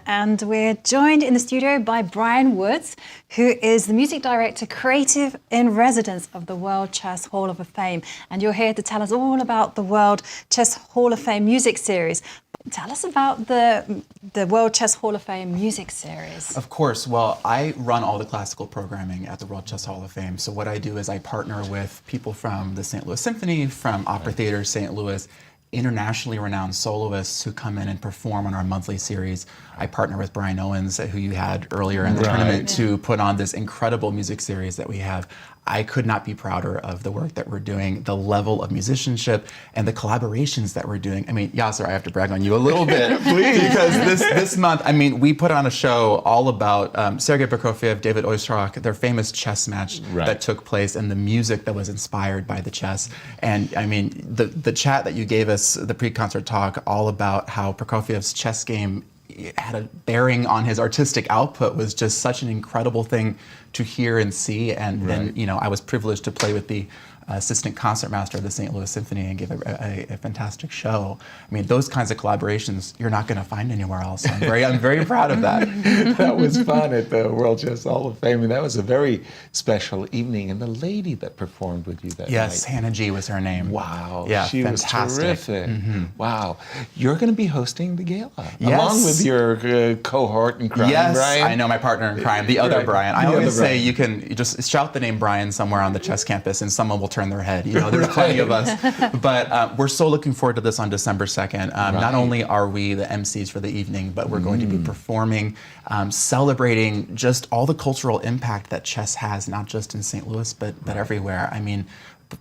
and we're joined in the studio by Brian Woods, who is the music director, creative in residence of the World Chess Hall of Fame. And you're here to tell us all about the World Chess Hall of Fame music series. Tell us about the World Chess Hall of Fame music series. Of course. Well, I run all the classical programming at the World Chess Hall of Fame. So what I do is I partner with people from the St. Louis Symphony, from Opera Theater St. Louis, internationally renowned soloists who come in and perform on our monthly series. I partner with Brian Owens, who you had earlier in the tournament, to put on this incredible music series that we have. I could not be prouder of the work that we're doing, the level of musicianship and the collaborations that we're doing. I mean, Yasser, I have to brag on you a little bit, please, because this month, I mean, we put on a show all about Sergei Prokofiev, David Oistrakh, their famous chess match that took place, and the music that was inspired by the chess. And I mean, the chat that you gave us, the pre-concert talk, all about how Prokofiev's chess game had a bearing on his artistic output was just such an incredible thing to hear and see. And then, you know, I was privileged to play with the assistant concertmaster of the St. Louis Symphony and give a fantastic show. I mean, those kinds of collaborations you're not going to find anywhere else. So I'm very proud of that. That was fun at the World Chess Hall of Fame, and that was a very special evening. And the lady that performed with you that night, Hannah G was her name. Wow, yeah, she fantastic. was terrific. Wow, you're going to be hosting the gala along with your cohort in crime, Brian. I know my partner in crime, the other Brian. I always say you can just shout the name Brian somewhere on the chess campus, and someone will turn their head. You know, there's plenty of us. But we're so looking forward to this on December 2nd. Not only are we the MCs for the evening, but we're going to be performing, celebrating just all the cultural impact that chess has, not just in St. Louis, but everywhere. I mean,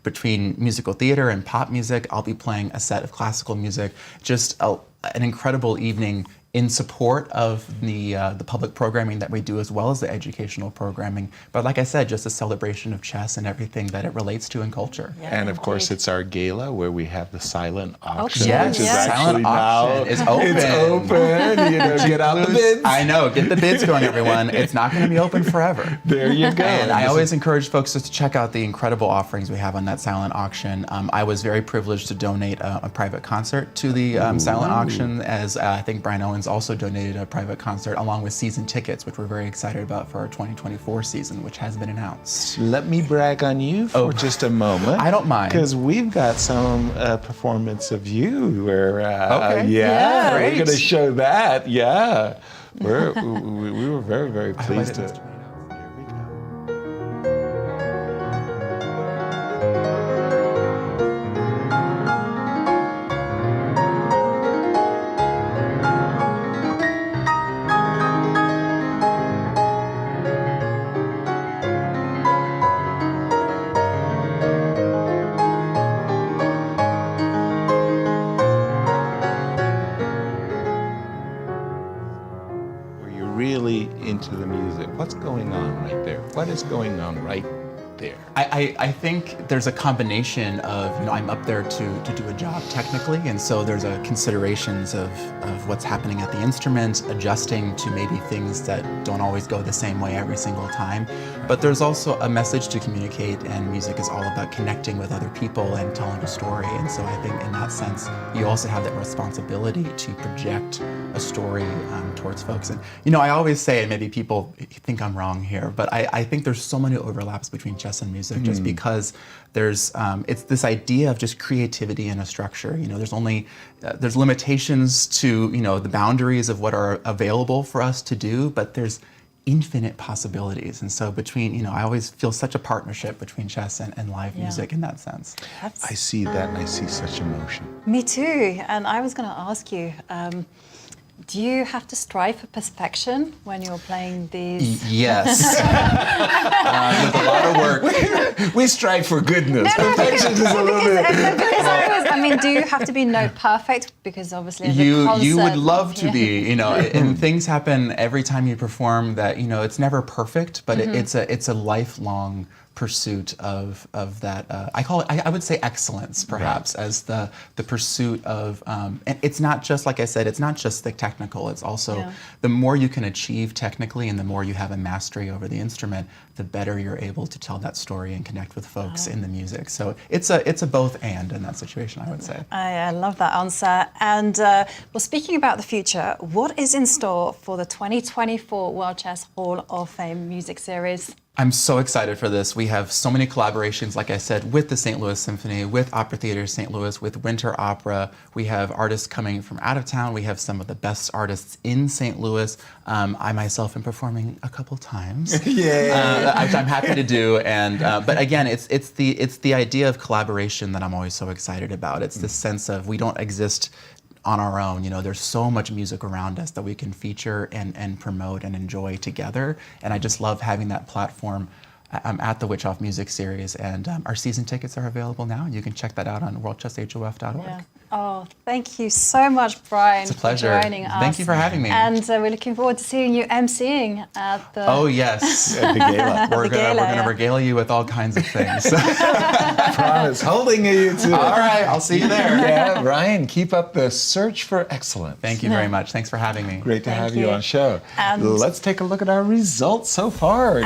between musical theater and pop music, I'll be playing a set of classical music. Just an incredible evening in support of the public programming that we do, as well as the educational programming. But like I said, just a celebration of chess and everything that it relates to in culture. Yeah, and of course, it's our gala where we have the silent auction, which is actually now it's open. It's open. You know, get out the bids. I know, get the bids going, everyone. It's not going to be open forever. There you go. And I always encourage folks just to check out the incredible offerings we have on that silent auction. I was very privileged to donate a private concert to the silent auction, as I think Brian Owens also donated a private concert along with season tickets, which we're very excited about for our 2024 season, which has been announced. Let me brag on you for just a moment. I don't mind. Because we've got some performance of you where, we're going to show that. Yeah. We were very, very pleased to. Really into the music. What's going on right there? What is going on right there? I think there's a combination of, you know, I'm up there to do a job technically, and so there's a considerations of what's happening at the instrument, adjusting to maybe things that don't always go the same way every single time. But there's also a message to communicate, and music is all about connecting with other people and telling a story. And so I think in that sense, you also have that responsibility to project a story towards folks. And, you know, I always say, and maybe people think I'm wrong here, but I think there's so many overlaps between chess and music, just because there's it's this idea of just creativity in a structure. You know, there's limitations to, you know, the boundaries of what are available for us to do, but there's infinite possibilities. And so between, you know, I always feel such a partnership between chess and live music in that sense. I see that, and I see such emotion. Me too. And I was going to ask you, do you have to strive for perfection when you're playing these? Yes. With a lot of work. We strive for goodness. Perfection is a little bit. I mean, do you have to be perfect? Because obviously, as you a concert, you would love to be, you know, and things happen every time you perform that, you know, it's never perfect, but it's a lifelong pursuit of that. I would say excellence, perhaps, as the pursuit of. And it's not just, like I said, it's not just the technical. It's also the more you can achieve technically, and the more you have a mastery over the instrument, the better you're able to tell that story and connect with folks in the music. So it's a both and in that situation, I would say. I love that answer. And well, speaking about the future, what is in store for the 2024 World Chess Hall of Fame music series? I'm so excited for this. We have so many collaborations, like I said, with the St. Louis Symphony, with Opera Theater St. Louis, with Winter Opera. We have artists coming from out of town. We have some of the best artists in St. Louis. I myself am performing a couple times, which I'm happy to do. And but again, it's the idea of collaboration that I'm always so excited about. It's the sense of we don't exist on our own. You know, there's so much music around us that we can feature and promote and enjoy together. And I just love having that platform. I'm at the Witch Off Music Series, and our season tickets are available now. You can check that out on worldchesshof.org. Yeah. Oh, thank you so much, Brian, it's a pleasure. for joining us. Thank you for having me. And we're looking forward to seeing you emceeing at the... Oh, yes. At the gala. We're going to regale you with all kinds of things. Promise. Holding you to it. All right. I'll see you there. Yeah, Brian, keep up the search for excellence. Thank you very much. Thanks for having me. Great to Thank have you you. on show. And let's take a look at our results so far.